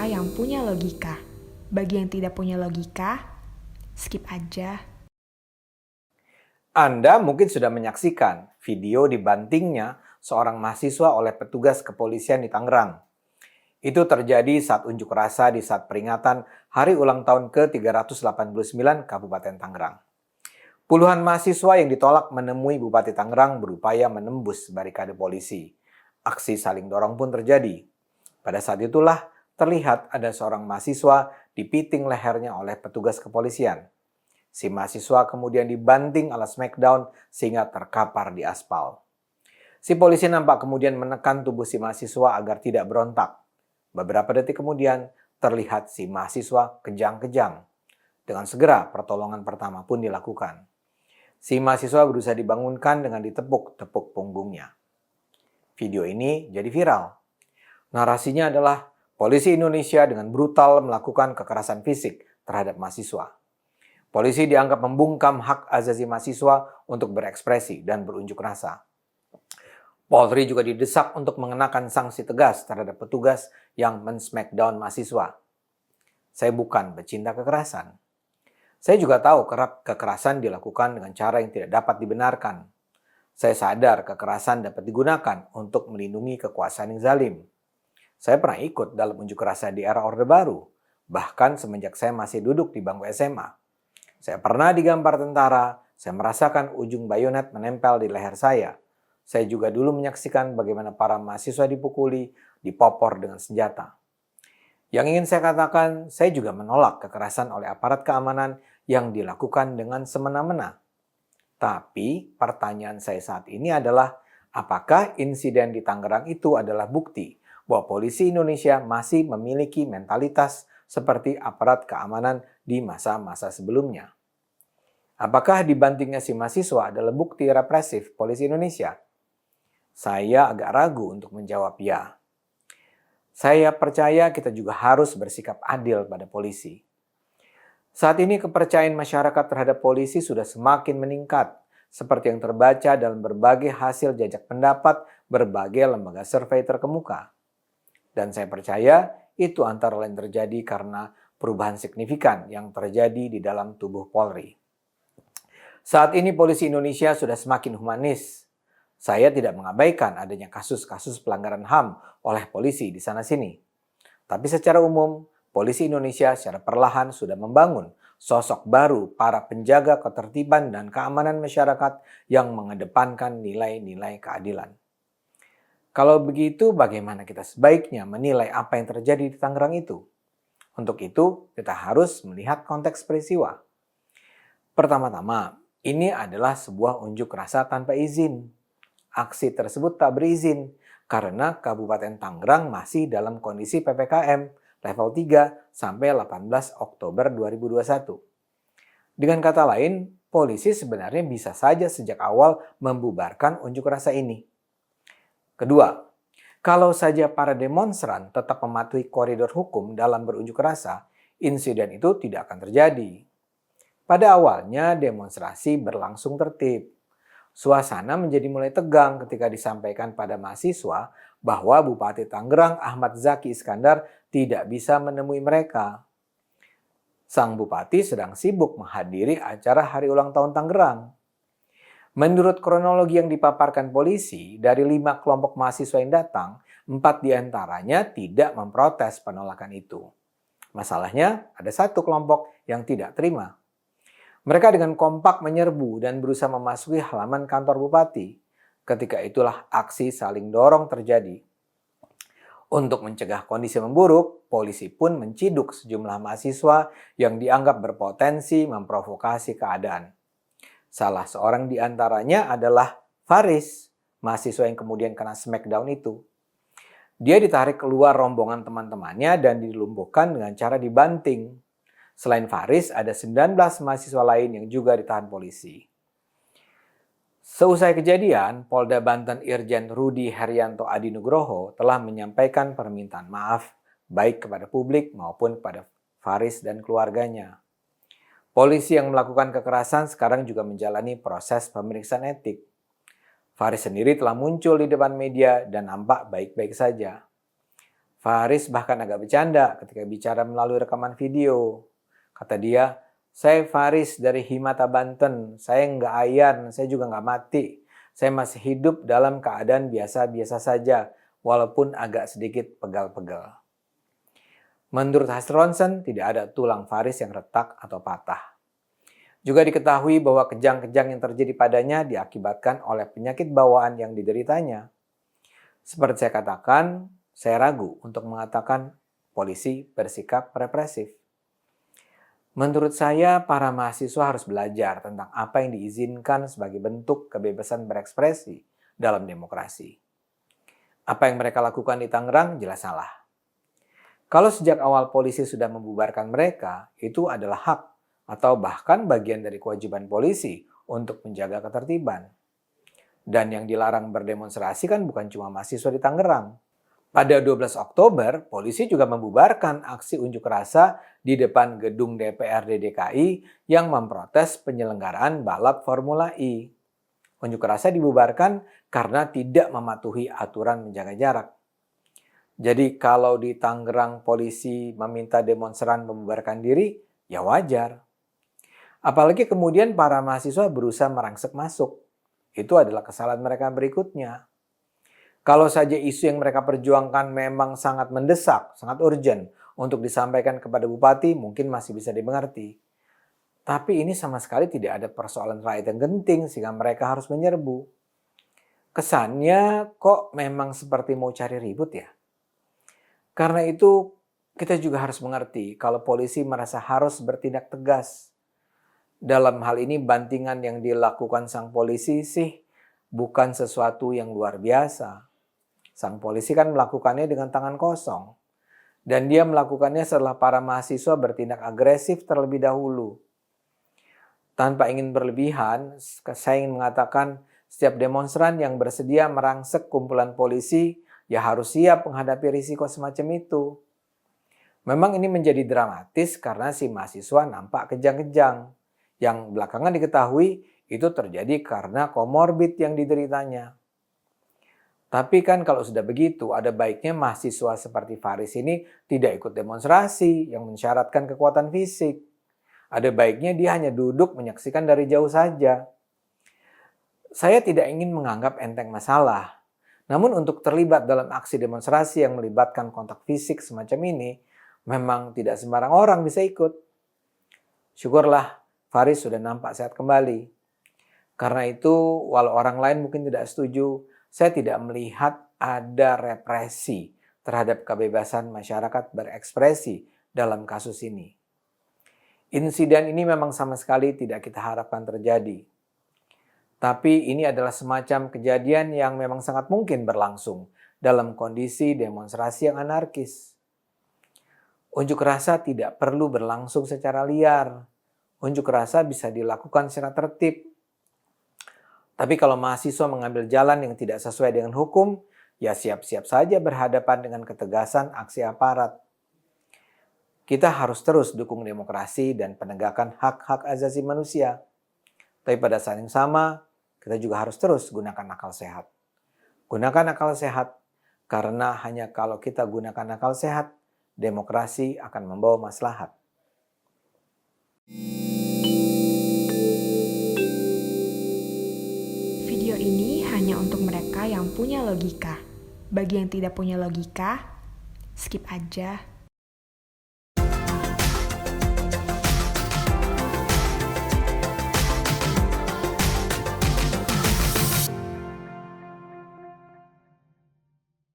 mahasiswa yang punya logika. Bagi yang tidak punya logika, skip aja. Anda mungkin sudah menyaksikan video dibantingnya seorang mahasiswa oleh petugas kepolisian di Tangerang. Itu terjadi saat unjuk rasa di saat peringatan Hari Ulang Tahun ke-389 Kabupaten Tangerang. Puluhan mahasiswa yang ditolak menemui Bupati Tangerang berupaya menembus barikade polisi. Aksi saling dorong pun terjadi. Pada saat itulah terlihat ada seorang mahasiswa dipiting lehernya oleh petugas kepolisian. Si mahasiswa kemudian dibanting ala smackdown sehingga terkapar di aspal. Si polisi nampak kemudian menekan tubuh si mahasiswa agar tidak berontak. Beberapa detik kemudian terlihat si mahasiswa kejang-kejang. Dengan segera pertolongan pertama pun dilakukan. Si mahasiswa berusaha dibangunkan dengan ditepuk-tepuk punggungnya. Video ini jadi viral. Narasinya adalah polisi Indonesia dengan brutal melakukan kekerasan fisik terhadap mahasiswa. Polisi dianggap membungkam hak asasi mahasiswa untuk berekspresi dan berunjuk rasa. Polri juga didesak untuk mengenakan sanksi tegas terhadap petugas yang men-smackdown mahasiswa. Saya bukan pecinta kekerasan. Saya juga tahu kerap kekerasan dilakukan dengan cara yang tidak dapat dibenarkan. Saya sadar kekerasan dapat digunakan untuk melindungi kekuasaan yang zalim. Saya pernah ikut dalam unjuk rasa di era Orde Baru, bahkan semenjak saya masih duduk di bangku SMA. Saya pernah digampar tentara, saya merasakan ujung bayonet menempel di leher saya. Saya juga dulu menyaksikan bagaimana para mahasiswa dipukuli, dipopor dengan senjata. Yang ingin saya katakan, saya juga menolak kekerasan oleh aparat keamanan yang dilakukan dengan semena-mena. Tapi pertanyaan saya saat ini adalah, apakah insiden di Tangerang itu adalah bukti bahwa polisi Indonesia masih memiliki mentalitas seperti aparat keamanan di masa-masa sebelumnya? Apakah dibantingnya si mahasiswa adalah bukti represif polisi Indonesia? Saya agak ragu untuk menjawab ya. Saya percaya kita juga harus bersikap adil pada polisi. Saat ini kepercayaan masyarakat terhadap polisi sudah semakin meningkat, seperti yang terbaca dalam berbagai hasil jajak pendapat berbagai lembaga survei terkemuka. Dan saya percaya itu antara lain terjadi karena perubahan signifikan yang terjadi di dalam tubuh Polri. Saat ini polisi Indonesia sudah semakin humanis. Saya tidak mengabaikan adanya kasus-kasus pelanggaran HAM oleh polisi di sana-sini. Tapi secara umum, polisi Indonesia secara perlahan sudah membangun sosok baru para penjaga ketertiban dan keamanan masyarakat yang mengedepankan nilai-nilai keadilan. Kalau begitu, bagaimana kita sebaiknya menilai apa yang terjadi di Tangerang itu? Untuk itu, kita harus melihat konteks peristiwa. Pertama-tama, ini adalah sebuah unjuk rasa tanpa izin. Aksi tersebut tak berizin karena Kabupaten Tangerang masih dalam kondisi PPKM level 3 sampai 18 Oktober 2021. Dengan kata lain, polisi sebenarnya bisa saja sejak awal membubarkan unjuk rasa ini. Kedua, kalau saja para demonstran tetap mematuhi koridor hukum dalam berunjuk rasa, insiden itu tidak akan terjadi. Pada awalnya demonstrasi berlangsung tertib. Suasana menjadi mulai tegang ketika disampaikan pada mahasiswa bahwa Bupati Tangerang Ahmad Zaki Iskandar tidak bisa menemui mereka. Sang Bupati sedang sibuk menghadiri acara Hari Ulang Tahun Tangerang. Menurut kronologi yang dipaparkan polisi, dari 5 kelompok mahasiswa yang datang, 4 diantaranya tidak memprotes penolakan itu. Masalahnya, ada 1 kelompok yang tidak terima. Mereka dengan kompak menyerbu dan berusaha memasuki halaman kantor bupati. Ketika itulah aksi saling dorong terjadi. Untuk mencegah kondisi memburuk, polisi pun menciduk sejumlah mahasiswa yang dianggap berpotensi memprovokasi keadaan. Salah seorang di antaranya adalah Faris, mahasiswa yang kemudian kena smackdown itu. Dia ditarik keluar rombongan teman-temannya dan dilumpuhkan dengan cara dibanting. Selain Faris, ada 19 mahasiswa lain yang juga ditahan polisi. Seusai kejadian, Polda Banten Irjen Rudi Herianto Adinugroho telah menyampaikan permintaan maaf baik kepada publik maupun kepada Faris dan keluarganya. Polisi yang melakukan kekerasan sekarang juga menjalani proses pemeriksaan etik. Faris sendiri telah muncul di depan media dan nampak baik-baik saja. Faris bahkan agak bercanda ketika bicara melalui rekaman video. Kata dia, "Saya Faris dari Himata, Banten. Saya nggak ayan, saya juga nggak mati. Saya masih hidup dalam keadaan biasa-biasa saja, walaupun agak sedikit pegal-pegal." Menurut Hasronsen, tidak ada tulang Faris yang retak atau patah. Juga diketahui bahwa kejang-kejang yang terjadi padanya diakibatkan oleh penyakit bawaan yang dideritanya. Seperti saya katakan, saya ragu untuk mengatakan polisi bersikap represif. Menurut saya, para mahasiswa harus belajar tentang apa yang diizinkan sebagai bentuk kebebasan berekspresi dalam demokrasi. Apa yang mereka lakukan di Tangerang jelas salah. Kalau sejak awal polisi sudah membubarkan mereka, itu adalah hak atau bahkan bagian dari kewajiban polisi untuk menjaga ketertiban. Dan yang dilarang berdemonstrasi kan bukan cuma mahasiswa di Tangerang. Pada 12 Oktober, polisi juga membubarkan aksi unjuk rasa di depan gedung DPRD DKI yang memprotes penyelenggaraan balap Formula E. Unjuk rasa dibubarkan karena tidak mematuhi aturan menjaga jarak. Jadi kalau di Tangerang polisi meminta demonstran membubarkan diri, ya wajar. Apalagi kemudian para mahasiswa berusaha merangsek masuk. Itu adalah kesalahan mereka berikutnya. Kalau saja isu yang mereka perjuangkan memang sangat mendesak, sangat urgent untuk disampaikan kepada bupati, mungkin masih bisa dimengerti. Tapi ini sama sekali tidak ada persoalan rakyat yang genting sehingga mereka harus menyerbu. Kesannya kok memang seperti mau cari ribut ya. Karena itu kita juga harus mengerti kalau polisi merasa harus bertindak tegas. Dalam hal ini bantingan yang dilakukan sang polisi sih bukan sesuatu yang luar biasa. Sang polisi kan melakukannya dengan tangan kosong. Dan dia melakukannya setelah para mahasiswa bertindak agresif terlebih dahulu. Tanpa ingin berlebihan, saya ingin mengatakan setiap demonstran yang bersedia merangsek kumpulan polisi ya harus siap menghadapi risiko semacam itu. Memang ini menjadi dramatis karena si mahasiswa nampak kejang-kejang. Yang belakangan diketahui itu terjadi karena komorbid yang dideritanya. Tapi kan kalau sudah begitu, ada baiknya mahasiswa seperti Faris ini tidak ikut demonstrasi yang mensyaratkan kekuatan fisik. Ada baiknya dia hanya duduk menyaksikan dari jauh saja. Saya tidak ingin menganggap enteng masalah. Namun untuk terlibat dalam aksi demonstrasi yang melibatkan kontak fisik semacam ini, memang tidak sembarang orang bisa ikut. Syukurlah Faris sudah nampak sehat kembali. Karena itu, walau orang lain mungkin tidak setuju, saya tidak melihat ada represi terhadap kebebasan masyarakat berekspresi dalam kasus ini. Insiden ini memang sama sekali tidak kita harapkan terjadi. Tapi ini adalah semacam kejadian yang memang sangat mungkin berlangsung dalam kondisi demonstrasi yang anarkis. Unjuk rasa tidak perlu berlangsung secara liar. Unjuk rasa bisa dilakukan secara tertib. Tapi kalau mahasiswa mengambil jalan yang tidak sesuai dengan hukum, ya siap-siap saja berhadapan dengan ketegasan aksi aparat. Kita harus terus dukung demokrasi dan penegakan hak-hak asasi manusia. Tapi pada saat yang sama, kita juga harus terus gunakan akal sehat. Gunakan akal sehat, karena hanya kalau kita gunakan akal sehat, demokrasi akan membawa maslahat. Video ini hanya untuk mereka yang punya logika. Bagi yang tidak punya logika, skip aja.